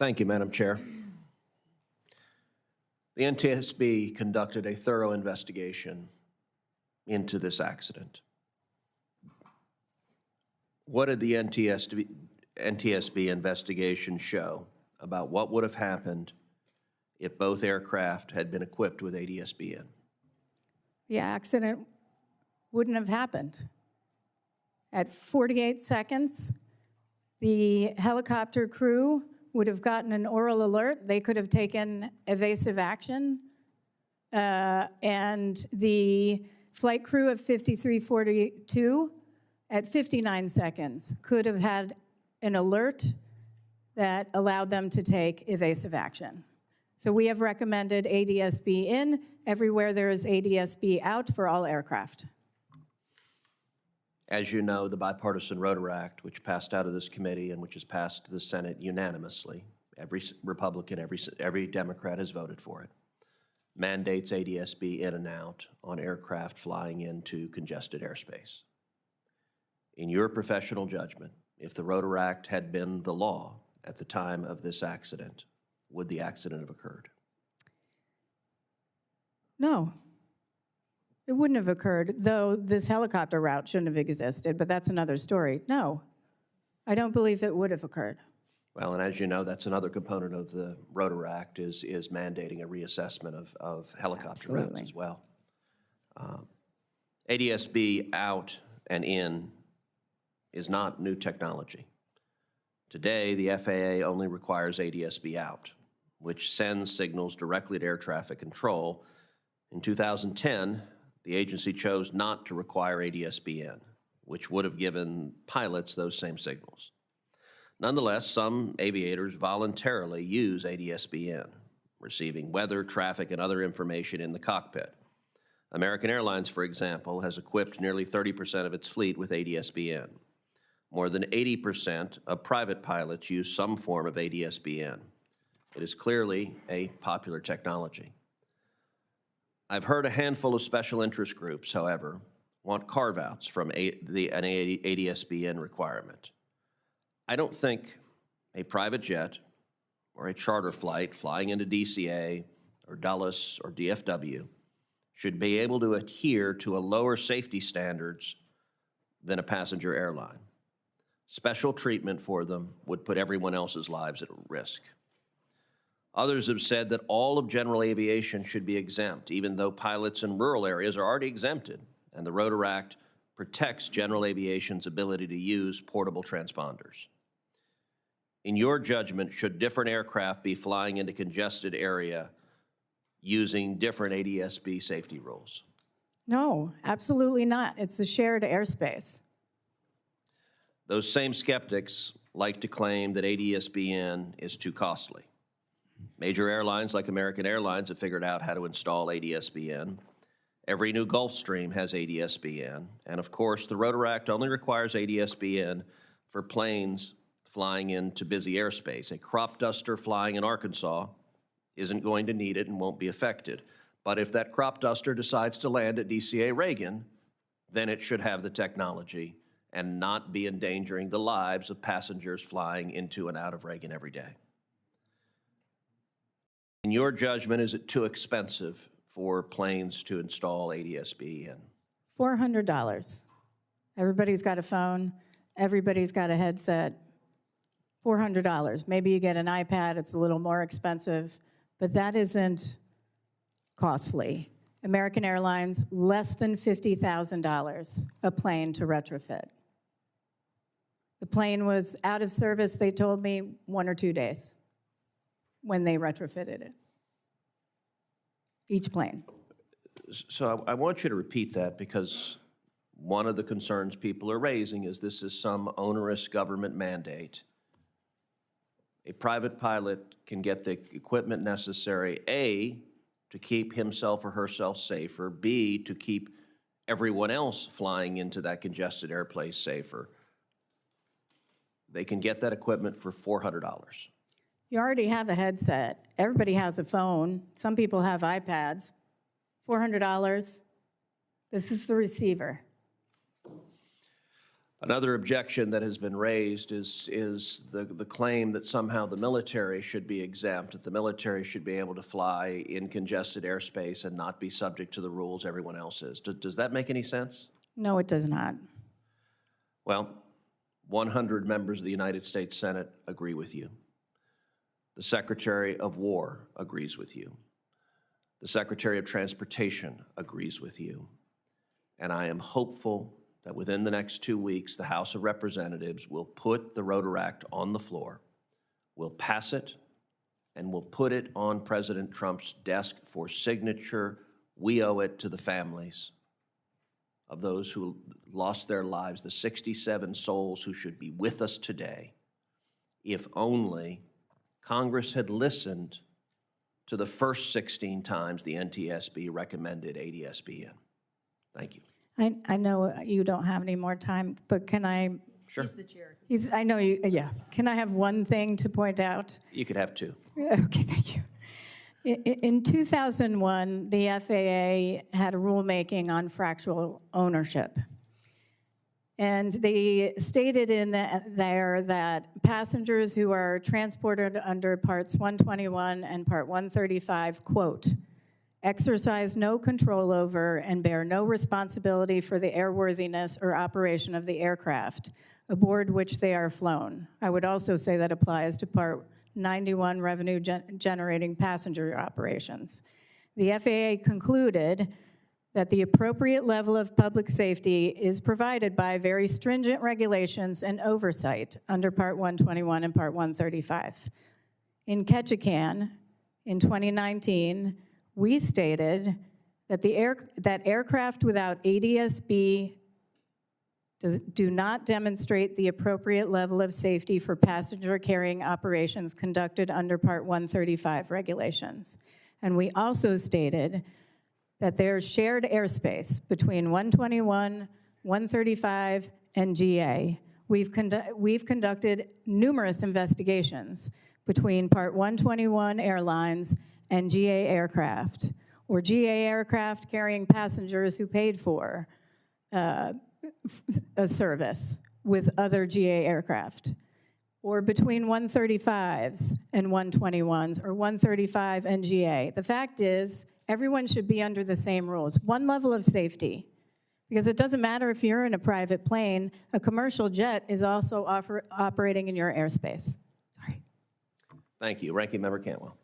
Thank you, Madam Chair. The NTSB conducted a thorough investigation into this accident. What did the NTSB investigation show about what would have happened if both aircraft had been equipped with ADS-B? The accident wouldn't have happened. At 48 seconds, the helicopter crew would have gotten an oral alert. They could have taken evasive action. And the flight crew of 5342 at 59 seconds could have had an alert that allowed them to take evasive action. So we have recommended ADS-B in everywhere there is ADS-B out for all aircraft. As you know, the bipartisan Rotor Act, which passed out of this committee and which has passed the Senate unanimously, every Republican, every Democrat has voted for it, mandates ADS-B in and out on aircraft flying into congested airspace. In your professional judgment, if the Rotor Act had been the law at the time of this accident, would the accident have occurred? No. It wouldn't have occurred, though this helicopter route shouldn't have existed, but that's another story. No, I don't believe it would have occurred. Well, and as you know, that's another component of the Rotor Act is mandating a reassessment of helicopter routes as well. ADS-B out and in is not new technology. Today, the FAA only requires ADS-B out, which sends signals directly to air traffic control. In 2010, the agency chose not to require ADS-B in, which would have given pilots those same signals. Nonetheless, some aviators voluntarily use ADS-B in, receiving weather, traffic, and other information in the cockpit. American Airlines, for example, has equipped nearly 30% of its fleet with ADS-B in. More than 80% of private pilots use some form of ADS-B in. It is clearly a popular technology. I've heard a handful of special interest groups, however, want carve-outs from an ADS-B in requirement. I don't think a private jet or a charter flight flying into DCA or Dulles or DFW should be able to adhere to a lower safety standards than a passenger airline. Special treatment for them would put everyone else's lives at risk. Others have said that all of general aviation should be exempt, even though pilots in rural areas are already exempted, and the Rotor Act protects general aviation's ability to use portable transponders. In your judgment, should different aircraft be flying into congested area using different ADS-B safety rules? No, absolutely not. It's a shared airspace. Those same skeptics like to claim that ADS-B in is too costly. Major airlines like American Airlines have figured out how to install ADS-B in. Every new Gulfstream has ADS-B in. And of course, the Rotor Act only requires ADS-B in for planes flying into busy airspace. A crop duster flying in Arkansas isn't going to need it and won't be affected. But if that crop duster decides to land at DCA Reagan, then it should have the technology and not be endangering the lives of passengers flying into and out of Reagan every day. In your judgment, is it too expensive for planes to install ADS-B in? $400. Everybody's got a phone. Everybody's got a headset. $400. Maybe you get an iPad. It's a little more expensive, but that isn't costly. American Airlines, less than $50,000 a plane to retrofit. The plane was out of service, they told me, 1 or 2 days when they retrofitted it. Each plane. So I want you to repeat that, because one of the concerns people are raising is this is some onerous government mandate. A private pilot can get the equipment necessary, A, to keep himself or herself safer, B, to keep everyone else flying into that congested airplace safer. They can get that equipment for $400. You already have a headset. Everybody has a phone. Some people have iPads. $400. This is the receiver. Another objection that has been raised is the claim that somehow the military should be exempt, that the military should be able to fly in congested airspace and not be subject to the rules everyone else is. Does that make any sense? No, it does not. Well, 100 members of the United States Senate agree with you. The Secretary of War agrees with you. The Secretary of Transportation agrees with you. And I am hopeful that within the next 2 weeks, the House of Representatives will put the Rotor Act on the floor, will pass it, and will put it on President Trump's desk for signature. We owe it to the families of those who lost their lives, the 67 souls who should be with us today, if only Congress had listened to the first 16 times the NTSB recommended ADSB in. Thank you. I know you don't have any more time, but can I? Sure. He's the chair. I know you, yeah. Can I have one thing to point out? You could have two. Okay, thank you. In 2001, the FAA had a rulemaking on fractional ownership. And they stated in there that passengers who are transported under Parts 121 and Part 135, quote, exercise no control over and bear no responsibility for the airworthiness or operation of the aircraft aboard which they are flown. I would also say that applies to Part 91 revenue generating passenger operations. The FAA concluded that the appropriate level of public safety is provided by very stringent regulations and oversight under Part 121 and Part 135. In Ketchikan, in 2019, we stated that that aircraft without ADSB do not demonstrate the appropriate level of safety for passenger carrying operations conducted under Part 135 regulations. And we also stated that there's shared airspace between 121, 135, and GA. We've conducted numerous investigations between Part 121 airlines and GA aircraft, or GA aircraft carrying passengers who paid for a service with other GA aircraft, or between 135s and 121s, or 135 and GA. The fact is, everyone should be under the same rules. One level of safety, because it doesn't matter if you're in a private plane, a commercial jet is also operating in your airspace. Sorry. Thank you. Ranking Member Cantwell.